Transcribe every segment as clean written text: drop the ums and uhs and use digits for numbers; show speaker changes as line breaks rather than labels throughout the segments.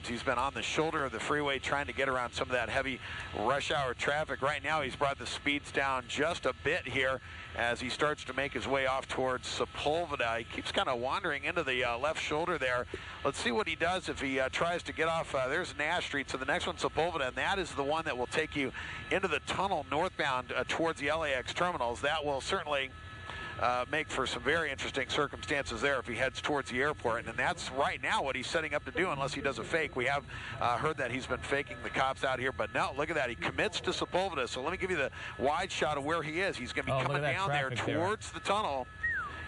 He's been on the shoulder of the freeway trying to get around some of that heavy rush hour traffic. Right now, he's brought the speeds down just a bit here as he starts to make his way off towards Sepulveda. He keeps kind of wandering into the left shoulder there. Let's see what he does if he tries to get off. There's Nash Street, so the next one's Sepulveda, and that is the one that will take you into the tunnel northbound towards the LAX terminals. That will certainly make for some very interesting circumstances there if he heads towards the airport, and that's right now what he's setting up to do unless he does a fake. We have heard that he's been faking the cops out here, but no, look at that. He commits to Sepulveda, so let me give you the wide shot of where he is. He's going to be coming down there towards the tunnel.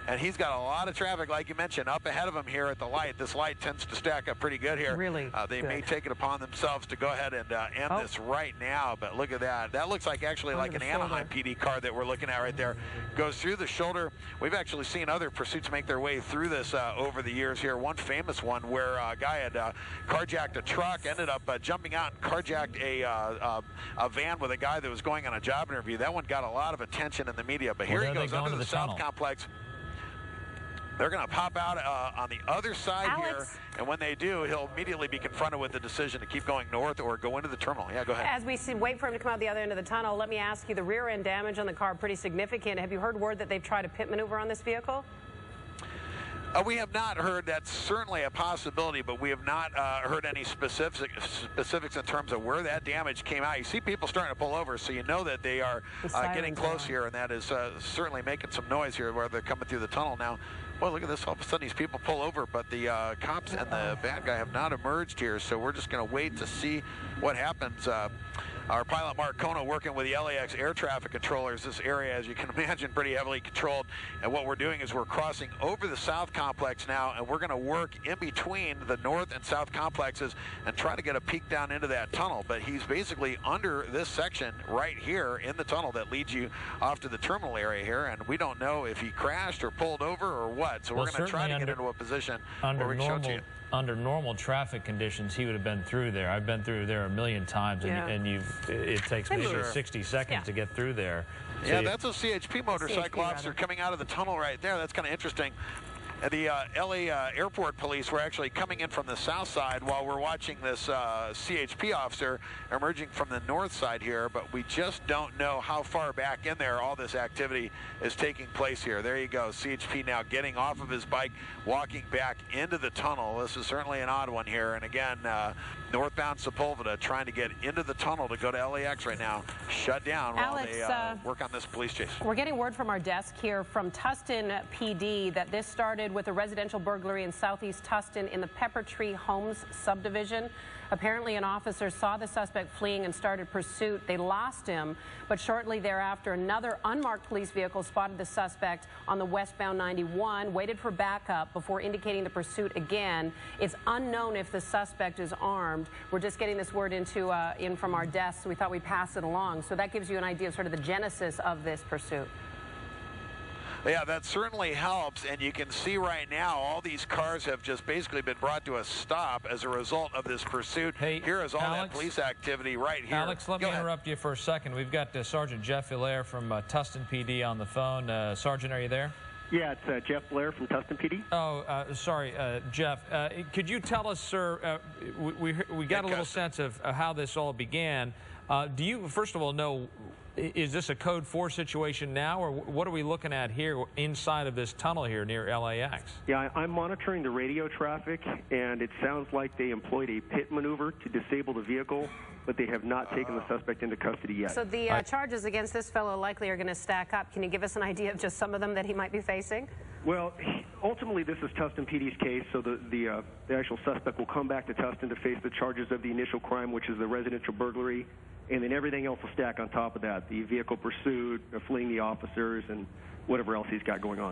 And he's got a lot of traffic, like you mentioned, up ahead of him here at the light. This light tends to stack up pretty good here.
Really
They
good.
may take it upon themselves to go ahead and end this right now. But look at that. That looks like actually like an Anaheim PD car that we're looking at right there. Goes through the shoulder. We've actually seen other pursuits make their way through this over the years here. One famous one where a guy had carjacked a truck, ended up jumping out and carjacked a van with a guy that was going on a job interview. That one got a lot of attention in the media. But here he goes under the South Complex. They're going to pop out on the other side here, and when they do, he'll immediately be confronted with the decision to keep going north or go into the terminal. Yeah, go ahead.
As we wait for him to come out the other end of the tunnel, let me ask you, the rear end damage on the car pretty significant. Have you heard word that they've tried a pit maneuver on this vehicle?
We have not heard. That's certainly a possibility, but we have not heard any specifics in terms of where that damage came out. You see people starting to pull over, so you know that they are getting close here, and that is certainly making some noise here where they're coming through the tunnel now. Well, look at this. All of a sudden, these people pull over, but the cops and the bad guy have not emerged here, so we're just going to wait to see what happens. Our pilot, Mark Kona, working with the LAX air traffic controllers. This area, as you can imagine, pretty heavily controlled. And what we're doing is we're crossing over the South Complex now, and we're going to work in between the North and South Complexes and try to get a peek down into that tunnel. But he's basically under this section right here in the tunnel that leads you off to the terminal area here. And we don't know if he crashed or pulled over or what. So we're going to try to get into a position where we can show it to you.
Under normal traffic conditions, he would have been through there. I've been through there a million times, and it takes maybe 60 seconds to get through there. So
yeah, that's a CHP motorcycle officer coming out of the tunnel right there. That's kind of interesting. And the LA airport police were actually coming in from the south side while we're watching this CHP officer emerging from the north side here, but we just don't know how far back in there all this activity is taking place here. There you go, CHP now getting off of his bike, walking back into the tunnel. This is certainly an odd one here, and again, northbound Sepulveda trying to get into the tunnel to go to LAX right now, shut down while they work on this police chase.
We're getting word from our desk here from Tustin PD that this started with a residential burglary in southeast Tustin in the Pepper Tree Homes subdivision. Apparently, an officer saw the suspect fleeing and started pursuit. They lost him, but shortly thereafter, another unmarked police vehicle spotted the suspect on the westbound 91, waited for backup before indicating the pursuit again. It's unknown if the suspect is armed. We're just getting this word in from our desk, so we thought we'd pass it along. So that gives you an idea of sort of the genesis of this pursuit.
Yeah, that certainly helps, and you can see right now all these cars have just basically been brought to a stop as a result of this pursuit.
Hey,
here is all that police activity right here.
Alex, let me interrupt you for a second. We've got Sergeant Jeff Hilaire from Tustin PD on the phone. Sergeant, are you there?
Yeah, it's Jeff Blair from Tustin PD.
Oh, sorry, Jeff. Could you tell us, sir, we got a little sense of how this all began. Do you, first of all, know, is this a Code 4 situation now, or what are we looking at here inside of this tunnel here near LAX?
Yeah, I'm monitoring the radio traffic, and it sounds like they employed a pit maneuver to disable the vehicle, but they have not taken the suspect into custody yet.
So the charges against this fellow likely are going to stack up. Can you give us an idea of just some of them that he might be facing?
Well, ultimately, this is Tustin PD's case, so the actual suspect will come back to Tustin to face the charges of the initial crime, which is the residential burglary, and then everything else will stack on top of that, the vehicle pursuit, fleeing the officers, and whatever else he's got going on.